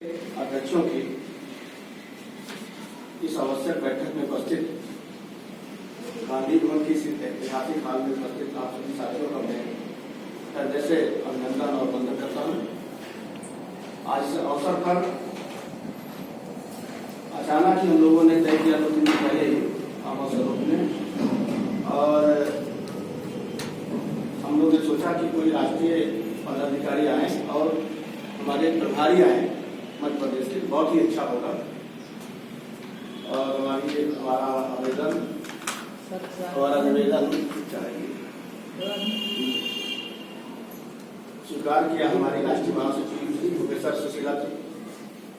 अध्यक्षों की इस आवश्यक बैठक में उपस्थित गांधी भवन की ऐतिहासिक हाल में उपस्थित आप सभी साथियों का मैं हृदय से अभिनंदन और वंदन करता हूँ। आज इस अवसर पर अचानक ही हम लोगों ने तय किया 2-3 दिन पहले ही आमा स्वरूप ने, और हम लोग ने सोचा कि कोई राष्ट्रीय पदाधिकारी आए और हमारे प्रभारी आए मध्य प्रदेश के, बहुत ही अच्छा होगा। और हमारा निवेदन स्वीकार किया हमारी राष्ट्रीय महासचिव प्रोफेसर सुशीला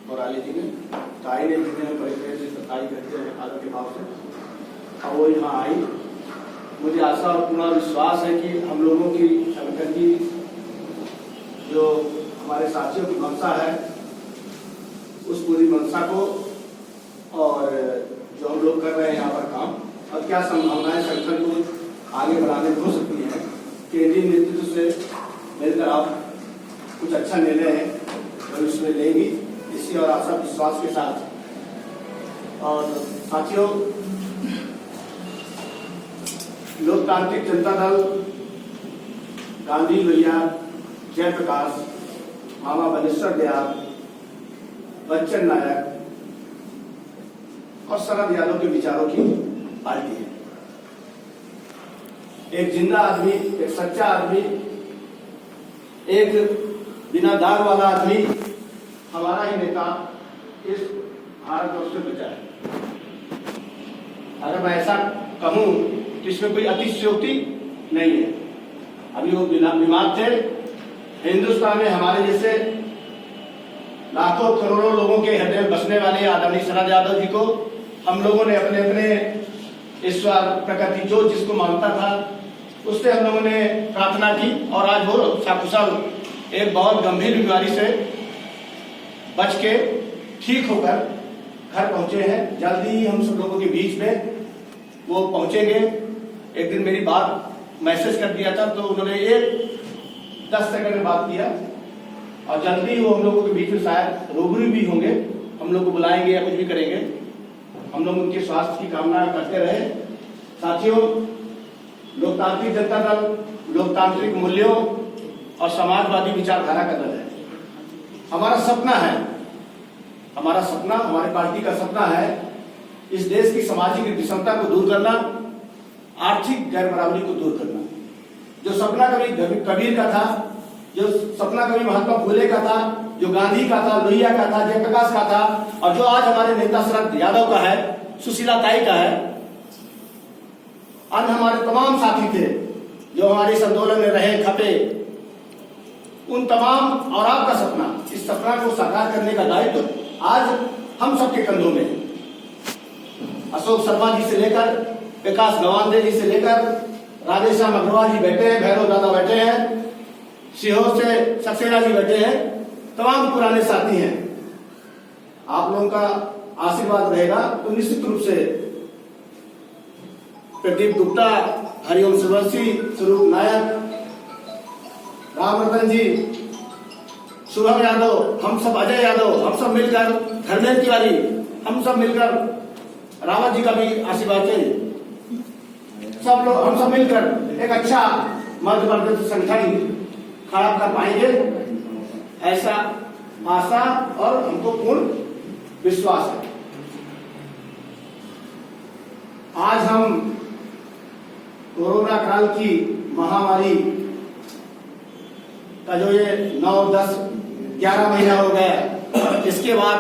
मोराली जी ने, ताई ने, जिन्हें परिचय से ताई कहते हैं आदर के भाव से, और वो यहाँ आई। मुझे आशा और पूर्ण विश्वास है कि हम लोगों की संगठन की जो हमारे साथियों की मंशा है उस पूरी मंशा को, और जो हम लोग कर रहे हैं यहाँ पर काम, और क्या संभावनाएं संगठन को आगे बढ़ाने हो सकती है, केंद्रीय नेतृत्व से मिलकर आप कुछ अच्छा निर्णय है भविष्य में लेंगी, इसी और आशा विश्वास के साथ। और साथियों, लोकतांत्रिक जनता दल, गांधी भैया, जयप्रकाश, मामा बनेश्वर दयाल, बच्चन नायक और शरद यादव के विचारों की पार्टी है। एक जिंदा आदमी, एक सच्चा आदमी, एक बिना दाग वाला आदमी हमारा ही नेता इस भारतवर्ष में बचा है। अगर मैं ऐसा कहूं तो इसमें कोई अतिशयोक्ति नहीं है। अभी वो बीमार थे, हिंदुस्तान में हमारे जैसे लाखों करोड़ों लोगों के हृदय में बसने वाले आदरणीय शरद यादव जी को हम लोगों ने अपने अपने ईश्वर प्रकृति जो जिसको मानता था उससे हम लोगों ने प्रार्थना की, और आज वो सकुशल एक बहुत गंभीर बीमारी से बच के ठीक होकर घर पहुंचे हैं। जल्दी ही हम सब लोगों के बीच में वो पहुंचेंगे। एक दिन मेरी बात मैसेज कर दिया था तो उन्होंने 10 सेकंड में बात किया, और जल्दी वो हम लोगों के बीच में शायद रूबरू भी होंगे, हम लोग को बुलाएंगे या कुछ भी करेंगे। हम लोग उनके स्वास्थ्य की कामना करते रहे। साथियों, लोकतांत्रिक जनता दल लोकतांत्रिक मूल्यों और समाजवादी विचारधारा का दल है। हमारा सपना है, हमारी पार्टी का सपना है इस देश की सामाजिक विषमता को दूर करना, आर्थिक गैर बराबरी को दूर करना। जो सपना कभी कबीर का था, जो सपना कभी महात्मा फुले का था, जो गांधी का था, लोहिया का था, जयप्रकाश का था, और जो आज हमारे नेता शरद यादव का है, सुशीला ताई का है, अन्य हमारे तमाम साथी थे जो हमारे इस आंदोलन में रहे खपे, उन तमाम और आपका सपना, इस सपना को साकार करने का दायित्व आज हम सबके कंधों में है। अशोक शर्मा जी से लेकर विकास नवांदे जी से लेकर राधेश्याम अग्रवाल जी बैठे हैं, भैरव दादा बैठे हैं, सीहोर से सक्सेना जी बैठे हैं, तमाम पुराने साथी हैं। आप लोगों का आशीर्वाद रहेगा तो निश्चित रूप से प्रदीप गुप्ता, हरिओम सुरवंशी, स्वरूप नायक, राम रतन जी, शुभम यादव, हम सब, अजय यादव, हम सब मिलकर, धर्मेंद्र तिवारी, हम सब मिलकर, रावत जी का भी आशीर्वाद चाहिए। सब लोग हम सब मिलकर एक अच्छा मध्य प्रदेश संगठन खड़ा कर पाएंगे, ऐसा आशा और हमको पूर्ण विश्वास है। आज हम कोरोना काल की महामारी का जो ये 9, 10, 11 महीना हो गया, इसके बाद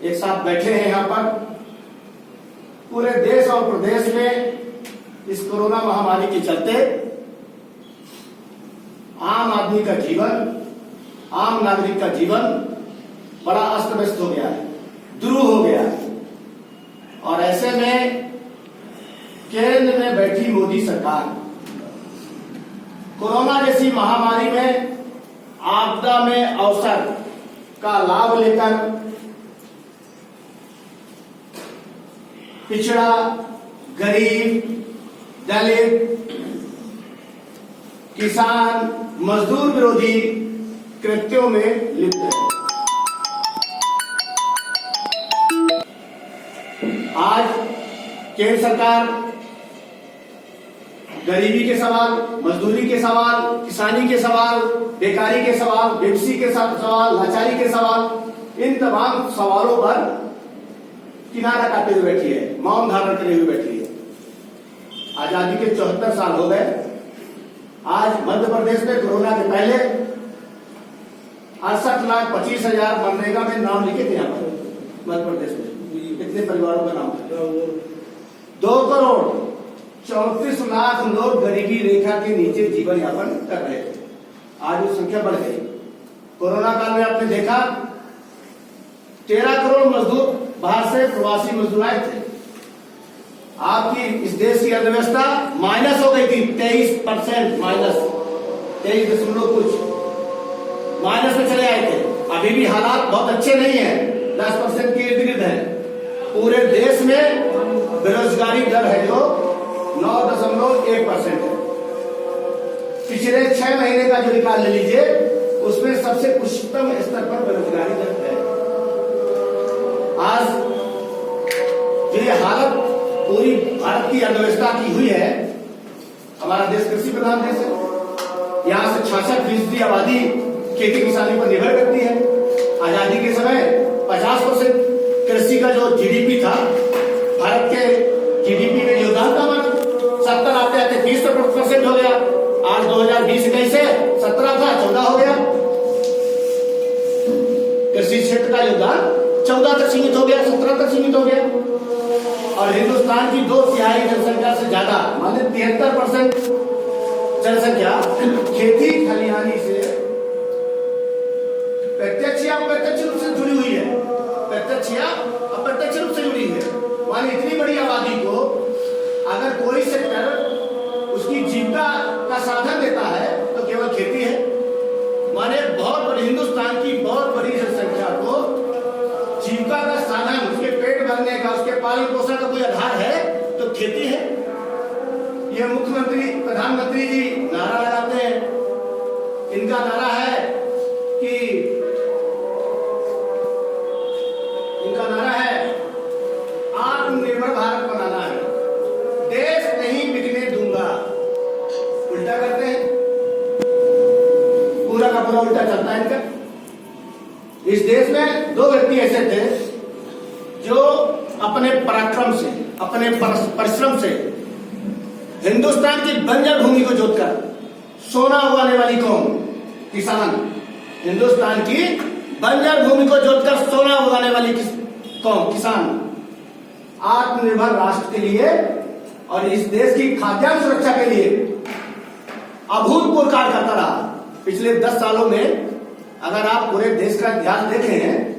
एक साथ बैठे हैं यहाँ पर। पूरे देश और प्रदेश में इस कोरोना महामारी के चलते आम आदमी का जीवन, आम नागरिक का जीवन बड़ा अस्त व्यस्त हो गया है, दुरूह हो गया है। और ऐसे में केंद्र में बैठी मोदी सरकार कोरोना जैसी महामारी में आपदा में अवसर का लाभ लेकर पिछड़ा, गरीब, दलित, किसान, मजदूर विरोधी कृत्यों में लिप्त है। केंद्र सरकार गरीबी के सवाल, मजदूरी के सवाल, किसानी के सवाल, बेकारी के सवाल, बेबसी के सवाल, लाचारी के सवाल, इन तमाम सवालों पर किनारा काटे हुए बैठी है, मौन धारण करे हुए बैठी है। आजादी के 74 साल हो गए। आज मध्य प्रदेश में कोरोना के पहले 68,25,000 मनरेगा में नाम लिखे थे। यहाँ पर मध्य प्रदेश में कितने परिवारों का नाम था? 2,34,00,000 लोग गरीबी रेखा के नीचे जीवन यापन कर रहे थे। आज वो संख्या बढ़ गई। कोरोना काल में आपने देखा 13 करोड़ मजदूर बाहर से प्रवासी मजदूर आए थे। आपकी इस देश की अर्थव्यवस्था माइनस हो गई थी, 23% माइनस, 23 कुछ माइनस में चले आए थे। अभी भी हालात बहुत अच्छे नहीं है, 10% के इर्द गिर्द है। पूरे देश में बेरोजगारी दर है जो 9.1% है। पिछले 6 महीने का जो निकाल ले लीजिए, उसमें सबसे उच्चतम स्तर पर बेरोजगारी दर है। आज जो ये हालत पूरी भारत की अर्थव्यवस्था की हुई है, हमारा देश कृषि प्रधान देश है। यहाँ से 66% आबादी खेती किसानी पर निर्भर करती है। आजादी के समय 50% कृषि का जो जीडीपी था, भारत के जीडीपी में योगदान था, 70 आते आते 30% हो गया। आज 2020-21 से 17 था, 14 हो गया। कृषि क्षेत्र का योगदान 14 तक सीमित हो गया, 17 तक सीमित हो गया। और हिंदुस्तान की 2/3 जनसंख्या से ज्यादा, मान 73% जनसंख्या खेती खलिहानी से प्रत्यक्ष या अप्रत्यक्ष रूप से जुड़ी हुई है। प्रत्यक्ष या अप्रत्यक्ष रूप से जुड़ी है। माने इतनी बड़ी आबादी को अगर कोई सेक्टर उसकी जीविका का साधन देता है तो केवल खेती है। माने बहुत बड़ी हिंदुस्तान की बहुत बड़ी जनसंख्या को जीविका का साधन, उसके पेट भरने का, उसके पालन पोषण का कोई आधार है तो खेती है। ये मुख्यमंत्री प्रधानमंत्री जी नारा लगाते हैं। इनका नारा है कि आत्मनिर्भर भारत बनाना है, देश नहीं बिकने दूंगा। उल्टा करते हैं, पूरा का पूरा उल्टा चलता है इनका। इस देश में 2 व्यक्ति ऐसे थे जो अपने पराक्रम से, अपने परिश्रम से हिंदुस्तान की बंजर भूमि को जोतकर सोना उगाने वाली कौम किसान, हिंदुस्तान की बंजर भूमि को जोतकर सोना उगाने वाली कौम किसान आत्मनिर्भर राष्ट्र के लिए और इस देश की खाद्यान्न सुरक्षा के लिए अभूतपूर्व कार्य करता रहा। पिछले 10 सालों में अगर आप पूरे देश का इतिहास देखें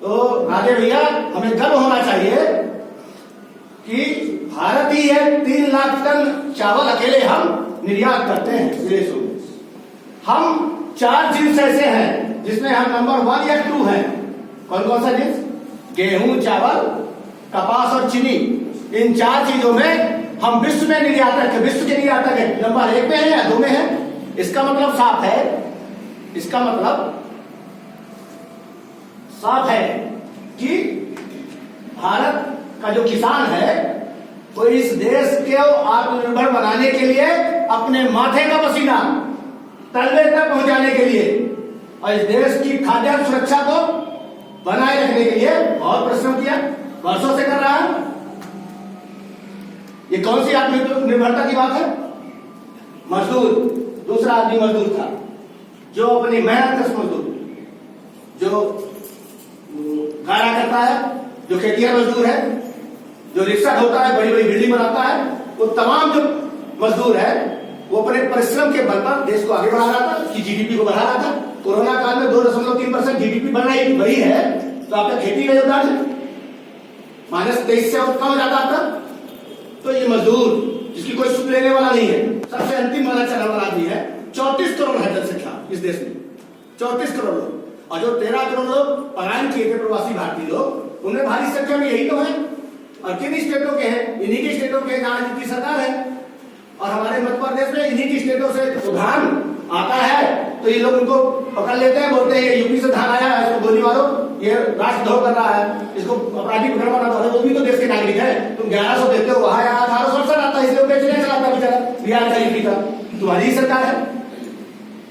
तो राजे भैया हमें गर्व होना चाहिए कि भारत ही है 3 लाख टन चावल अकेले हम निर्यात करते हैं विदेशों में। हम 4 जिन्स ऐसे हैं जिसमें हम नंबर 1 या 2 हैं। कौन कौन सा जिन्स? गेहूं, चावल, कपास और चीनी। इन 4 चीजों में हम विश्व में निर्यातक है, विश्व के निर्यातक है। नंबर 1 में है या 2 में है? इसका मतलब साफ है, इसका मतलब साफ है कि भारत का जो किसान है वो इस देश को आत्मनिर्भर बनाने के लिए अपने माथे का पसीना तलवे तक पहुंचाने के लिए और इस देश की खाद्यान्न सुरक्षा को बनाए रखने के लिए बहुत परिश्रम किया, वर्षों से कर रहा है। ये कौन सी आत्मनिर्भरता की बात है? मजदूर, दूसरा आदमी मजदूर था जो अपनी मेहनत कश मजदूर, जो गाड़ा करता है, जो खेतिया मजदूर है, जो रिक्शा ढोता है, बड़ी बड़ी बिल्डिंग बनाता है, वो तमाम जो मजदूर है वो अपने परिश्रम के बल पर देश को आगे बढ़ा रहा था, कि जीडीपी को बढ़ा रहा था। कोरोना काल में 2.3% जीडीपी बढ़ी है तो आपका खेती का योगदान है -23 से कम हो जाता था। तो ये मजदूर जिसकी कोई सुध लेने वाला नहीं है, सबसे अंतिम वाला चलने वाला आदमी है। 34 करोड़ है जनसंख्या इस देश में, 34 करोड़ लोग, और जो 13 करोड़ लोग पलायन किए थे प्रवासी भारतीय लोग, उनमें भारी संख्या में यही तो है। और किन स्टेटों के हैं? इन्हीं की स्टेटों के जहां की सरकार है। और हमारे मध्य प्रदेश में इन्हीं की स्टेटों से धान आता है तो ये लोग उनको पकड़ लेते हैं, बोलते हैं यूपी से धान आया है, इसको गोली मारो। ये राष्ट्रद्रोह कर रहा है, इसको अपराधी प्रकरण बना दो, वो भी तो देश के नागरिक है। तुम 1100 देते हो, वहां 1867 आता है, इसलिए बेचने चलाता बेचारा बिहार का यूपी का, तुम्हारी ही सरकार है।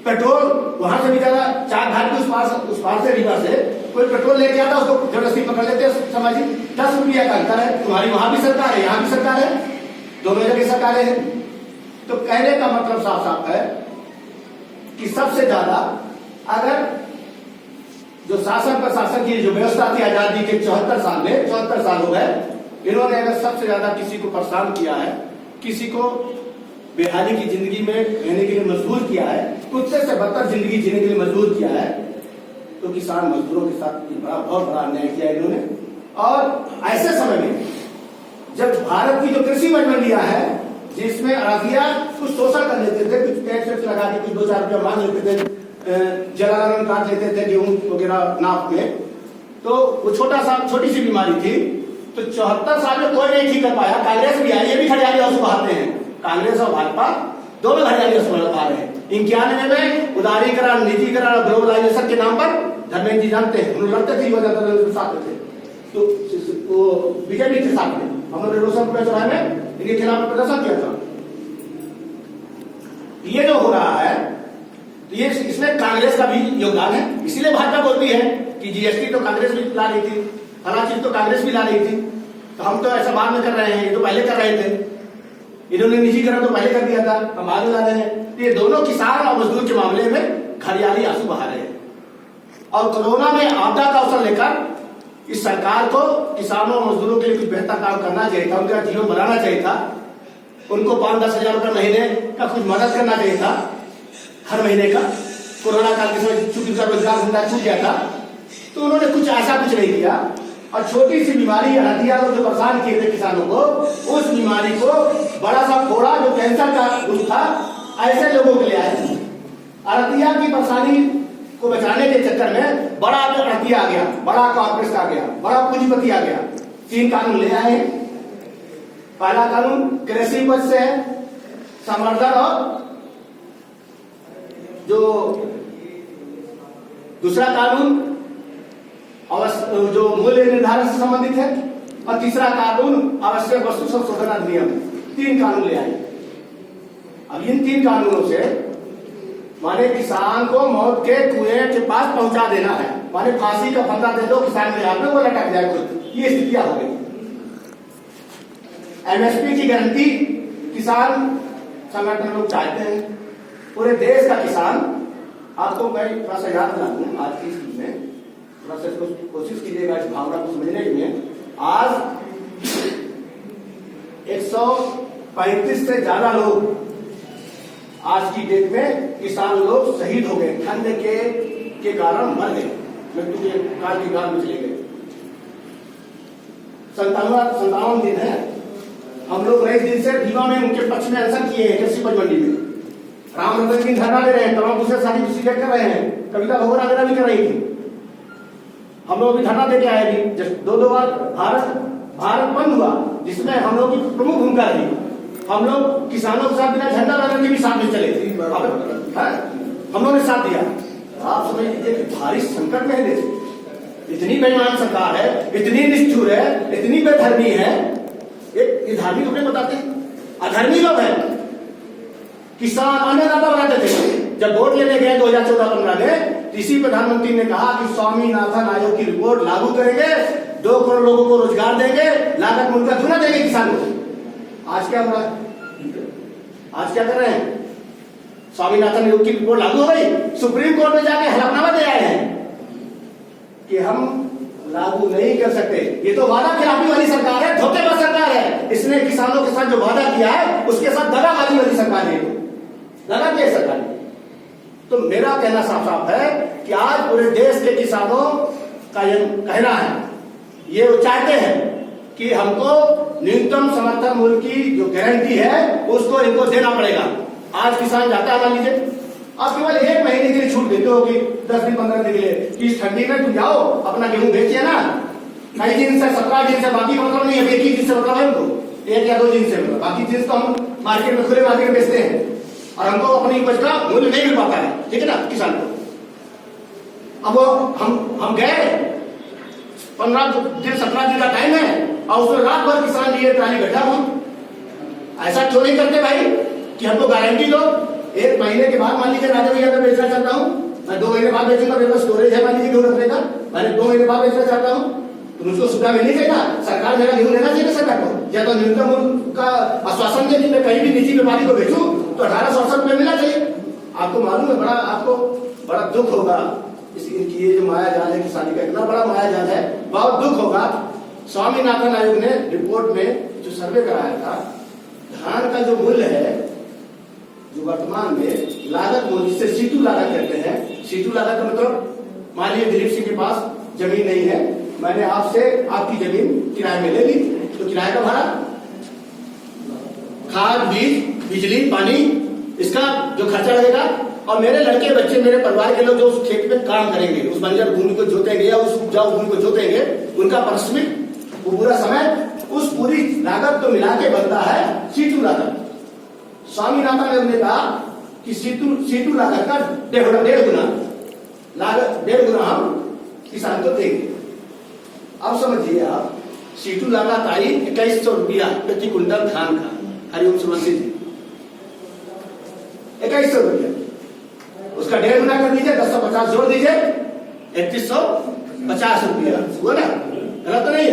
पेट्रोल वहां से बेचारा चार घाट के उस पार से रीवा से कोई पेट्रोल लेके आता, उसको जबरदस्ती पकड़ लेते हैं समाजी, 10 रुपया का अंतर है। तुम्हारी वहां भी सरकार है, यहाँ भी सरकार है, दोनों जगह सरकारें हैं। तो कहने का मतलब साफ साफ है कि सबसे ज्यादा अगर जो शासन प्रशासन की जो व्यवस्था थी आजादी के 74 साल में, 74 साल हो गए, इन्होंने अगर सबसे ज्यादा किसी को परेशान किया है, किसी को बेहाली की जिंदगी में रहने के लिए मजबूर किया है, कुत्ते से बदतर जिंदगी जीने के लिए मजबूर किया है, तो किसान मजदूरों के साथ बहुत बड़ा अन्याय किया इन्होंने। और ऐसे समय में जब भारत की जो कृषि मंडियां है, जिसमें अड़तिया कुछ शोषण कर लेते थे, कुछ टैक्स लगा के कुछ 2-4 रुपया मांग लेते थे, जलावन काट लेते थे गेहूं वगैरह नाप में, तो वो छोटी सी बीमारी थी। तो 74 साल में कोई नहीं ठीक कर पाया। कांग्रेस भी आई, ये भी हरियाली आंसू बहाते हैं, कांग्रेस और भाजपा दोनों हरियाली आंसू बहा रहे हैं। 91 में उदारीकरण, निजीकरण और ग्लोबलाइजेशन के नाम पर धर्मेंद्र जी जानते हैं, हम लोग लड़ते थे, साथ में थे, तो वो बीजेपी के साथ में हम लोग रोशनपुर चौराहे में इनके खिलाफ प्रदर्शन किया था। ये जो हो रहा है, ये इसमें कांग्रेस का भी योगदान है। इसीलिए भाजपा बोलती है कि जीएसटी तो कांग्रेस भी ला रही थी, फला चीज तो कांग्रेस भी ला रही थी, तो हम तो ऐसा बाद में कर रहे हैं, ये तो पहले कर रहे थे, इन्होंने निजीकरण तो पहले कर दिया था, हम बाद में ला रहे हैं। ये दोनों किसान और मजदूर के मामले में हरियाली आंसू बहा रहे हैं। और कोरोना में आपदा का अवसर लेकर इस सरकार को किसानों और मजदूरों के लिए कुछ बेहतर काम करना चाहिए था, उनका जीवन बनाना चाहिए था, उनको 5-10 हजार रुपये महीने का कुछ मदद करना चाहिए था हर महीने का। कोरोना काल के समय चूंकि उनका रोजगार धंधा छूट गया था, तो उन्होंने कुछ ऐसा कुछ नहीं किया। और छोटी सी बीमारी हड्डियां जो परेशान किए थे किसानों को, उस बीमारी को बड़ा सा फोड़ा जो कैंसर का कुछ था, ऐसे लोगों के लिए आए। अड़तिया की परेशानी को बचाने के चक्कर में बड़ा अड़तिया आ गया, बड़ा कॉर्पोरेट आ गया, बड़ा पूंजीपति आ गया। 3 कानून ले आए। पहला कानून कृषि उपज से है, संवर्धन, और जो दूसरा कानून जो मूल्य निर्धारण से संबंधित है, और तीसरा कानून आवश्यक वस्तु संशोधन अधिनियम। 3 कानून ले आए। अब इन 3 कानूनों से माने किसान को मौत के कुएं के पास पहुंचा देना है, माने फांसी का फंदा दे दो किसान के हाथ में, वो लटक जाए खुद। ये स्थितियां हो गई। एमएसपी की गारंटी किसान संगठन लोग चाहते हैं, पूरे देश का किसान। आपको मैं थोड़ा सा याद दिला दूं आज की स्थिति में, थोड़ा सा कोशिश कीजिएगा इस भावना को समझने के लिए। आज 135 से ज्यादा लोग आज की डेट में किसान लोग शहीद हो गए, ठंड के कारण मर गए, मृत्यु के काल के काल में चले गए। 57 दिन है। हम लोग नए दिन से रीवा में उनके पक्ष में अनशन किए हैं, कृषि उपज मंडी में। रामनगर की धरना दे रहे हैं, तमाम दूसरे साथी सिलेक्ट कर रहे हैं, कविता भगोरा वगैरह भी कर रही थी। हम लोग भी धरना देके आए थे। 2 बार भारत बंद हुआ, जिसमें हम लोग की प्रमुख भूमिका रही। हम लोग किसानों के साथ बिना झंडा लगाने के भी साथ में चले थे, हम लोगों ने साथ दिया। आप समझ लीजिए कि भारी संकट में है देश, इतनी बेईमान सरकार है, इतनी निष्ठुर है, इतनी बेधर्मी है। ये धार्मिक अपने बताते हैं, अधर्मी लोग हैं। किसान अन्नदाता बनाते थे। जब वोट लेने गए 2014-15 में, इसी प्रधानमंत्री ने कहा कि स्वामीनाथन आयोग की रिपोर्ट लागू करेंगे, 2 करोड़ लोगों को रोजगार देंगे, लागत मूल्य का दुगना देंगे किसानों को। आज क्या हो रहा है? आज क्या कर रहे हैं? स्वामीनाथन आयोग की रिपोर्ट लागू हो गई, सुप्रीम कोर्ट में जाके हलफनामा दे आए हैं कि हम लागू नहीं कर सकते। ये तो वादा खिलाफी वाली सरकार है, धोखेबाज सरकार है। इसने किसानों के साथ जो वादा किया है, उसके साथ दगाबाजी वाली सरकार है, दगा की सरकार। तो मेरा कहना साफ साफ है कि आज पूरे देश के किसानों का यह कहना है, ये वो चाहते हैं कि हमको न्यूनतम समर्थन मूल्य की जो गारंटी है उसको इनको देना पड़ेगा। आज किसान जाता है, मान लीजिए आप केवल 1 महीने के लिए छूट देते हो कि 10 दिन 15 दिन के लिए कि इस ठंडी में तुम जाओ अपना गेहूं बेचिए ना, कई दिन से 17 दिन से, बाकी मतलब नहीं है, 1 दिन से मतलब है हमको 1 या 2 दिन से, बाकी चीज तो हम मार्केट में खुले मार्केट में बेचते हैं और हमको अपनी उपज का मूल्य नहीं मिल पाता है, ठीक है ना किसान को। अब हम गए 15 दिन 17 दिन का टाइम है और उसमें रात भर किसान लिए ट्राली बैठा हूं। ऐसा क्यों नहीं करते भाई कि हमको गारंटी दो। एक महीने के बाद मान लीजिए राजा भैया मैं बेचना चाहता हूं, मैं 2 महीने बाद बेचूंगा, मेरे पास स्टोरेज है मान लीजिए गेहूं रखने का, मैंने 2 महीने बाद बेचना चाहता हूं, तो मुझको सुविधा मिलनी चाहिए ना। सरकार मेरा गेहूं लेना चाहिए सरकार को, या तो न्यूनतम मूल्य का आश्वासन दे कि मैं कहीं भी निजी व्यापारी को बेचूं तो 1868 में मिलना चाहिए। आपको मालूम है, आपको बड़ा दुख होगा इनकी ये जो माया जाल है किसानी का, इतना बड़ा माया जाल है, बहुत दुख होगा। स्वामीनाथन आयोग ने रिपोर्ट में जो सर्वे कराया था, धान का जो मूल्य है जो वर्तमान में लागत मूल्य जिसे सीटू लागत कहते हैं, सीटू लागत का मतलब मान लीजिए दिलीप सिंह के पास जमीन नहीं है, मैंने आपसे आपकी जमीन किराए में ले ली, तो किराए का भाड़ा, खाद बीज बिजली पानी इसका जो खर्चा लगेगा, और मेरे लड़के बच्चे मेरे परिवार के लोग जो उस खेत में काम करेंगे, उस बंजर भूमि को जोतेंगे या उस उपजाऊ भूमि को जोतेंगे, उनका पारिश्रमिक वो पूरा समय उस पूरी लागत को मिला के बनता है सीटू लागत। स्वामीनाथन ने कहा कि सीटू लागत का 1.5 गुना लागत, 1.5 गुना हम किसान को देंगे। अब समझिए आप, सीटू लागत आई 2100 रुपया प्रति कुंटल धान का, हरिओम समस्या जी 2100 रुपया, उसका 1.5 गुना कर दीजिए, 1050 जोड़ दीजिए, 3150 रुपया हुआ ना, गलत तो नहीं है।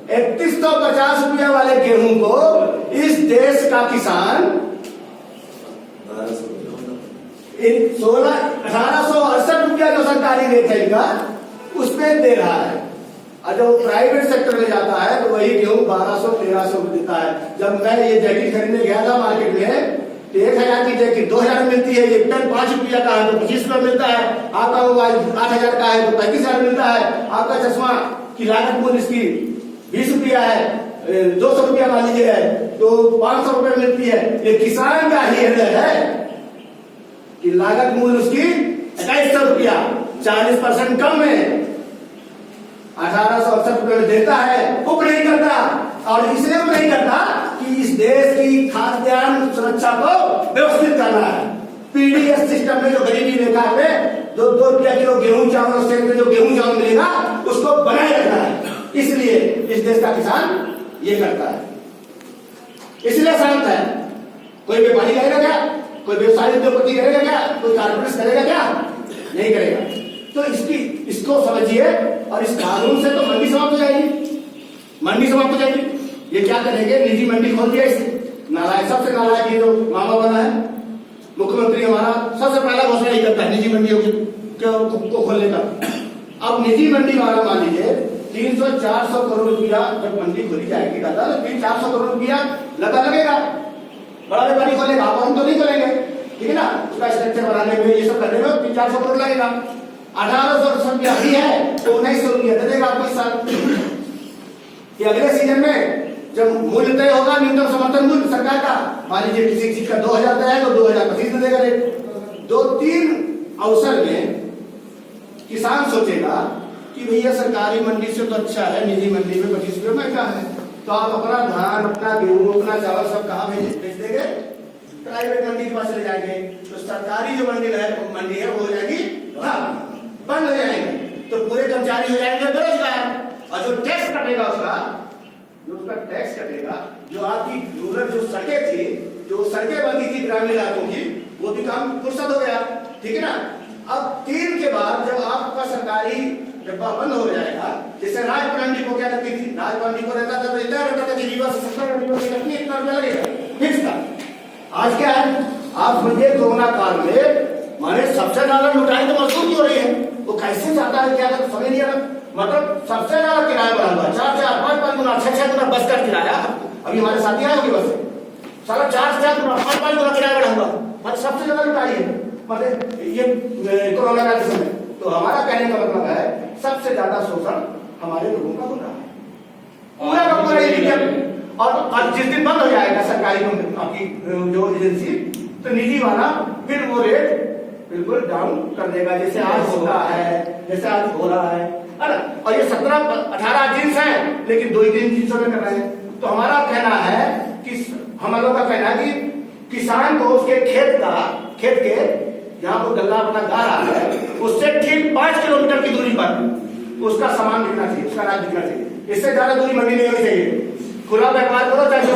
3150 रुपया वाले गेहूं को इस देश का किसान 1868 रुपया जो सरकारी रेट है इनका उसमें दे रहा है, और जब प्राइवेट सेक्टर में जाता है तो वही गेहूं 1200-1300 में देता है। जब मैं ये जैकेट खरीदने गया था मार्केट में, तो 1000 की जैकेट 2000 में मिलती है, ये पेन 5 रुपया का है तो 25 रुपया मिलता है, आपका मोबाइल 8000 का है तो 35,000 मिलता है, आपका चश्मा की लागत मूल्य इसकी 20 रुपया है, 200 रुपया मान लीजिए है तो 500 रुपया मिलती है। ये किसान का ही है कि लागत मूल्य उसकी 2100 रुपया, 40% कम में 1868 रुपये में देता है, वो नहीं करता। और इसलिए वो नहीं करता कि इस देश की खाद्यान्न सुरक्षा को व्यवस्थित करना है। पीडीएस सिस्टम में जो गरीबी रेखा में 2 रुपया किलो गेहूं चावल से जो गेहूं चावल मिलेगा उसको बनाए रखना है, इसलिए इस देश का किसान ये करता है, इसलिए शांत है। कोई व्यापारी करेगा क्या, कोई व्यवसायी उद्योगपति करेगा क्या, कोई कारपोरेट करेगा क्या, नहीं करेगा। तो इसको समझिए, और इस कानून से तो मंडी समाप्त हो जाएगी, मंडी समाप्त हो जाएगी। ये क्या करेंगे, निजी मंडी खोल दिया, इसे नालायक, सबसे नालायक ये जो मामा बना है मुख्यमंत्री हमारा, सबसे पहला घोषणा ही करता है निजी मंडियों को खोलने का। अब निजी मंडी वाला मान लीजिए 300-400 करोड़ रुपया जब मंडी खोली जाएगी दादा, तो 300-400 करोड़ रुपया लगेगा, बड़ा व्यापारी खोलेगा, हम तो नहीं खोलेंगे, ठीक है ना। उसका स्ट्रक्चर बनाने में ये सब करने में 300-400 करोड़ लगेगा। 1800 रुपया भी है तो 1900 रुपया दे देगा आपको इस साल। कि अगले सीजन में जब मूल्य तय होगा, न्यूनतम समर्थन मूल्य सरकार का, मान लीजिए किसी चीज का 2000 तय है तो 2025 में देगा रेट। 2-3 अवसर में किसान सोचेगा कि भैया सरकारी मंडी से तो अच्छा है, निजी मंडी में 25 रुपये महंगा है, तो आप अपना धान, अपना गेहूं, अपना चावल सब कहाँ बेच देंगे, प्राइवेट मंडी के पास ले जाएंगे। तो सरकारी जो मंडी है वो हो जाएगी बंद हो जाएंगे, तो पूरे कर्मचारी हो जाएंगे बेरोजगार, और जो टैक्स कटेगा उसका टैक्स कटेगा, जो आपकी रूरल जो सड़कें थी, जो सड़कें बनी थी ग्रामीण इलाकों की, वो भी काम फुर्सत हो गया, ठीक है ना। अब 3 के बाद जब आपका सरकारी डब्बा बंद हो जाएगा, जैसे राजपुर डिपो क्या करती थी, राजपुर डिपो रहता था तो इतना रहता था कि रीवा से 70 डिपो से कितनी इतना रुपया लगेगा फिक्स था। आज क्या है, आप समझिए कोरोना काल में माने सबसे ज्यादा लुटाई तो मजदूर की हो रही है, वो कैसे जाता है क्या समझ नहीं आता। मतलब सबसे ज्यादा किराया बढ़ा हुआ, 4-4, 5-5 गुना, 6-6 गुना बस का किराया। अभी हमारे साथी आए होंगे बस सारा 4-4 गुना, 5-5 गुना किराया बढ़ा हुआ, मतलब सबसे ज्यादा लुटाई है मतलब ये कोरोना काल के समय। तो हमारा कहने का मतलब है सबसे ज्यादा शोषण हमारे लोगों का हो रहा है, पूरा का पूरा एरिया। और जिस दिन बंद हो जाएगा सरकारी आपकी जो एजेंसी, तो निजी वाला फिर वो रेट बिल्कुल डाउन कर देगा, जैसे आज होता है, जैसे आज हो रहा है ना। और ये 17-18 जींस है, लेकिन 2-3 जींसों में कर रहे हैं। तो हमारा कहना है कि हम लोग का कहना है कि किसान को उसके खेत के जहां वो गल्ला अपना गा रहा है, उससे ठीक 5 किलोमीटर की दूरी पर उसका सामान बिकना चाहिए, उसका अनाज बिकना चाहिए। इससे ज्यादा दूरी मंडी नहीं होनी चाहिए। खुला व्यापार करो चाहे जो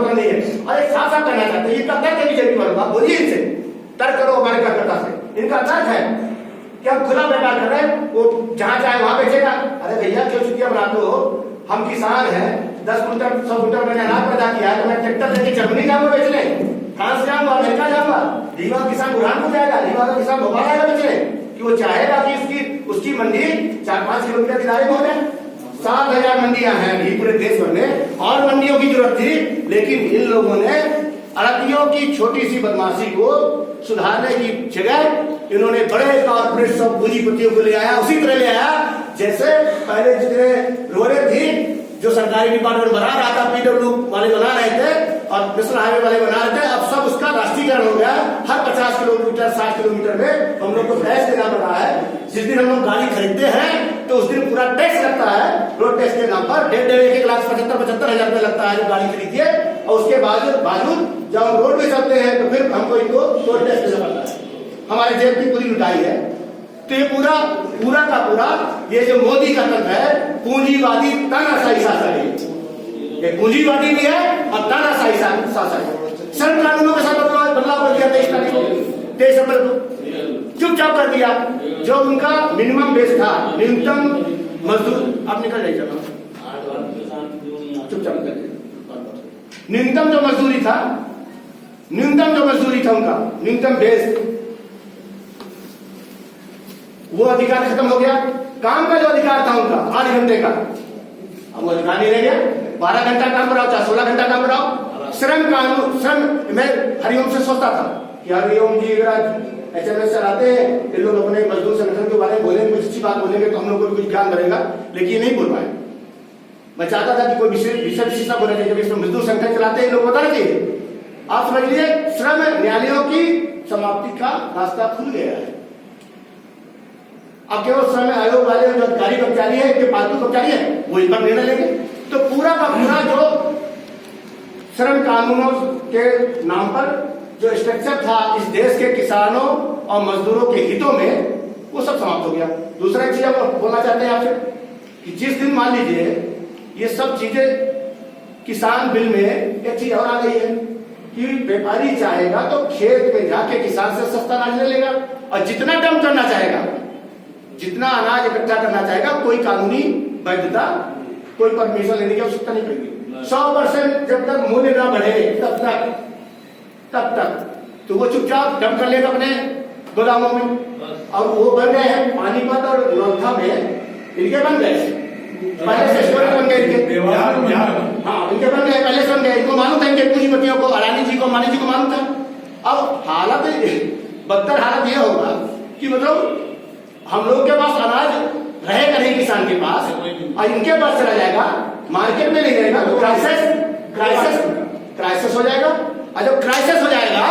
नहीं है। और एक साफ साफ कहना चाहते हैं, इनका तर्क है बीजेपी वालों, बोलिए इनसे, तर्क करो हमारे कार्यकर्ता से। इनका तर्क है कि हम खुला व्यापार कर रहे हैं, वो जहां चाहे वहां बेचेगा। अरे भैया क्यों छुट्टियां बनाते हो? हम किसान हैं, 10 कुंटल 100 कुंटल मैंने अनाज पैदा किया है, तो मैं ट्रैक्टर लेके जर्मनी जाऊंगा बेचने, फ्रांस जाऊंगा, अमेरिका जाऊंगा। रीवा किसान बुरहानपुर जाएगा, रीवा का किसान भोपाल आएगा बेचने, कि वो चाहेगा कि उसकी मंडी 4-5 किलोमीटर के दायरे में हो जाए। 7,000 मंडियां हैं अभी पूरे देश भर में, और मंडियों की जरूरत थी, लेकिन इन लोगों ने अड़तियों की छोटी सी बदमाशी को सुधारने की जगह इन्होंने बड़े कॉर्पोरेट सब पूंजीपतियों को ले आया, उसी तरह ले आया जैसे पहले जितने रोडें थी जो सरकारी डिपार्टमेंट बना रहा था, पीडब्ल्यू वाले बना रहे थे और नेशनल हाईवे वाले बना रहे थे, अब सब उसका राष्ट्रीयकरण हो गया। हर 50 किलोमीटर 60 किलोमीटर में हम लोग को टैक्स देना पड़ रहा है। जिस दिन हम लोग गाड़ी खरीदते हैं तो उस दिन पूरा टैक्स लगता है, रोड टैक्स के नाम पर 1.5 लाख 75 हजार रुपये लगता है जो गाड़ी खरीदिए, और उसके बावजूद जब हम रोड पे चलते हैं तो फिर हमको इनको रोड टैक्स देना पड़ता है। हमारे जेब की पूरी लुटाई है। तो ये पूरा का पूरा ये जो मोदी का तंत्र है, पूंजीवादी तानाशाही शासन है। ये पूंजीवादी भी है और तानाशाही शासन है। श्रम कानूनों के साथ बदलाव कर दिया 23 अप्रैल को, चुपचाप कर दिया। जो उनका मिनिमम बेस था, न्यूनतम मजदूर, आप निकल जाइए चुपचाप कर दिया। न्यूनतम जो मजदूरी था उनका न्यूनतम बेस, वो अधिकार खत्म हो गया। काम का जो अधिकार था उनका 8 घंटे का, अब वो अधिकार नहीं रह गया। 12 घंटा काम कराओ चाहे 16 घंटा काम कराओ। श्रम कानून, मैं हरिओम से सोचता था कि हरिओम जी अगर HMS चलाते हैं, ये लोग अपने मजदूर संगठन के बारे में बोलेंगे, कुछ अच्छी बात बोलेंगे तो हम लोग को कुछ ज्ञान बढ़ेगा, लेकिन नहीं बोल पाए। मैं चाहता था कि कोई विषय विशेषता बोलना चाहिए, जब इसमें मजदूर संगठन चलाते हैं लोग बताना चाहिए। आप समझ लीजिए श्रम न्यायालयों की समाप्ति का रास्ता खुल गया है। अब केवल श्रम आयोग वाले जो अधिकारी कर्मचारी है, के पालतू कर्मचारी है, वो इस पर निर्णय लेंगे। तो पूरा का पूरा जो श्रम कानूनों के नाम पर जो स्ट्रक्चर था इस देश के किसानों और मजदूरों के हितों में, वो सब समाप्त हो गया। दूसरा चीज हम बोलना चाहते हैं आपसे कि जिस दिन मान लीजिए ये सब चीजें किसान बिल में एक चीज और आ गई है कि व्यापारी चाहेगा तो खेत में जाके किसान से सस्ता अनाज ले लेगा, और जितना डंप करना चाहेगा, जितना अनाज इकट्ठा करना चाहेगा, कोई कानूनी वैधता, कोई परमिशन लेने की आवश्यकता नहीं पड़ेगी। 100% जब तक मूल्य न बढ़े तब तक तो वो चुपचाप डंप कर लेगा अपने गोदामों में। और वो बन गए हैं पानीपत और लोरठा में, इनके बन गए पहले से स्टोरेज बन गए इनके, हाँ इनके बन गए, पहले से बन गए। इनको मालूम था, इनके पूंजीपतियों को, अडानी जी को, अंबानी जी को मालूम था। अब हालत बदतर हालत यह होगा कि मतलब हम लोग के पास अनाज रहेगा नहीं किसान के पास, और इनके पास चला जाएगा, मार्केट में नहीं रहेगा, तो क्राइसिस हो जाएगा। और जब क्राइसिस हो जाएगा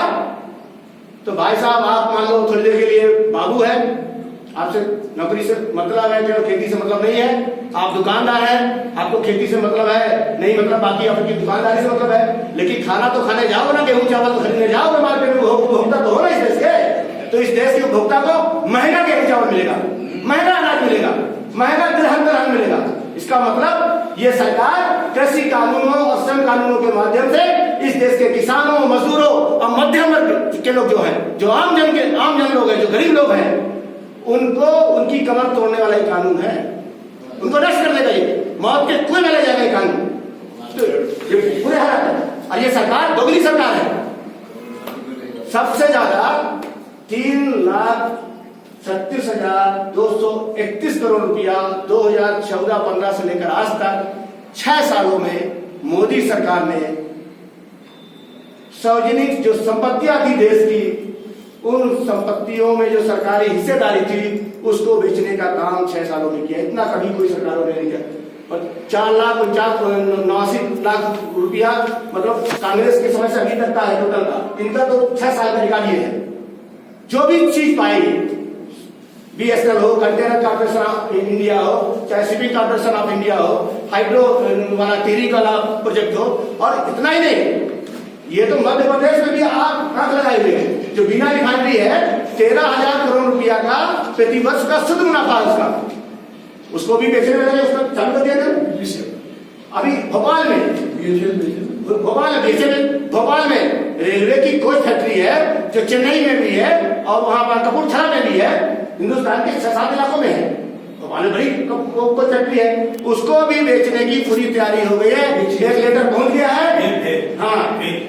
तो भाई साहब आप मान लो थोड़ी देर के लिए बाबू है, आपसे नौकरी से मतलब है, जो खेती से मतलब नहीं है, आप दुकानदार हैं, आपको खेती से मतलब है नहीं, मतलब बाकी आपकी दुकानदारी से मतलब है, लेकिन खाना तो खाने जाओ ना, गेहूं चावल तो खरीदने जाओ मार्केट में, उपभोक्ता तो हो ना इस देश के। तो इस देश के उपभोक्ता को महंगा गेहूं चावल मिलेगा, महंगा अनाज मिलेगा, महंगा दलहन मिलेगा। इसका मतलब ये सरकार कृषि कानूनों और श्रम कानूनों के माध्यम से इस देश के किसानों, मजदूरों और मध्यम वर्ग के लोग जो हैं, जो आम जन लोग हैं, जो गरीब लोग हैं, उनको उनकी कमर तोड़ने वाला ये कानून है, उनको नष्ट कर देगा, ये मौत के कुएं में ले जाएगा ये कानून। तो ये पूरे हालात है। और ये सरकार दोगली सरकार है। सबसे ज्यादा 3,36,231 करोड़ रुपया 2014-15 से लेकर आज तक 6 सालों में मोदी सरकार ने सार्वजनिक जो संपत्तियां थी देश की, उन संपत्तियों में जो सरकारी हिस्सेदारी थी उसको बेचने का काम 6 सालों में किया। इतना कभी कोई सरकारों ने नहीं किया। 4,89,00,000 रुपया मतलब कांग्रेस के समय से अभी तक का है टोटल का, इनका तो 6 साल में निकालिए है। जो भी चीज पाएगी, BSNL हो, कंटेनर कॉर्पोरेशन ऑफ इंडिया हो, चाहे शिपिंग कॉर्पोरेशन ऑफ इंडिया हो, हाइड्रो वाला टेरी वाला प्रोजेक्ट हो, और इतना ही नहीं, ये तो मध्य प्रदेश में भी आंख लगाए हुए हैं। जो बिना रिफाइनरी है 13,000 करोड़ रुपया का प्रतिवर्ष का शुद्ध मुनाफा उसका, उसको भी बेचने में लगे, उसका चालू कर दिया था। अभी भोपाल में भोपाल में रेलवे की कोई फैक्ट्री है जो चेन्नई में भी है और वहां पर कपूरथला में भी है, हिंदुस्तान के 6-7 इलाकों में है। भोपाल में बड़ी कोई फैक्ट्री है, उसको भी बेचने की पूरी तैयारी हो गई है। एक लेटर पहुंच गया है, हाँ एक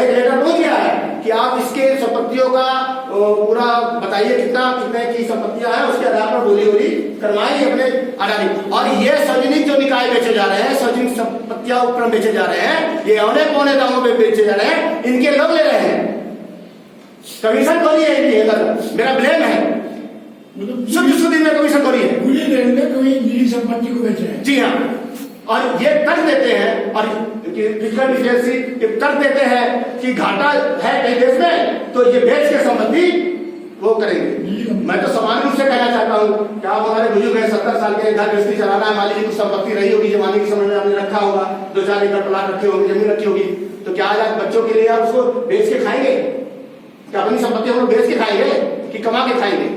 लेटर पहुंच गया है कि आप इसके संपत्तियों का पूरा बताइए कितने की संपत्तियां हैं, उसके आधार पर बोली करवाएंगे अपने अडानी। और ये सार्वजनिक जो निकाय बेचे जा रहे हैं, सार्वजनिक संपत्तियां उपक्रम बेचे जा रहे हैं, ये औने पौने दामों पे बेचे जा रहे हैं, इनके लोग ले रहे हैं, कमीशन खोली है इनकी। मेरा ब्लेम है, शुद्ध में कमीशन खोली है, निजी संपत्ति को बेचे हैं। जी हाँ, और ये तर्क देते हैं और तर्क देते हैं कि घाटा है कई देश में तो ये बेच के संपत्ति वो करेंगे। मैं तो समान रूप से कहना चाहता हूँ कि आप हमारे बुजुर्ग हैं, 70 साल के, घर गृहस्थी चलाना है, मान लीजिए कुछ संपत्ति रही होगी जमाने के समय में आपने रखा होगा, 2-4 एकड़ प्लाट रखे होंगे, जमीन रखी होगी, तो क्या आज आप बच्चों के लिए आप उसको बेच के खाएंगे? क्या अपनी संपत्ति हम लोग बेच के खाएंगे कि कमा के खाएंगे?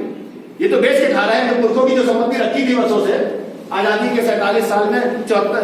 ये तो बेच के खा रहे हैं। पुरखों की जो संपत्ति रखी थी वर्षों से, आजादी के 47 साल में 74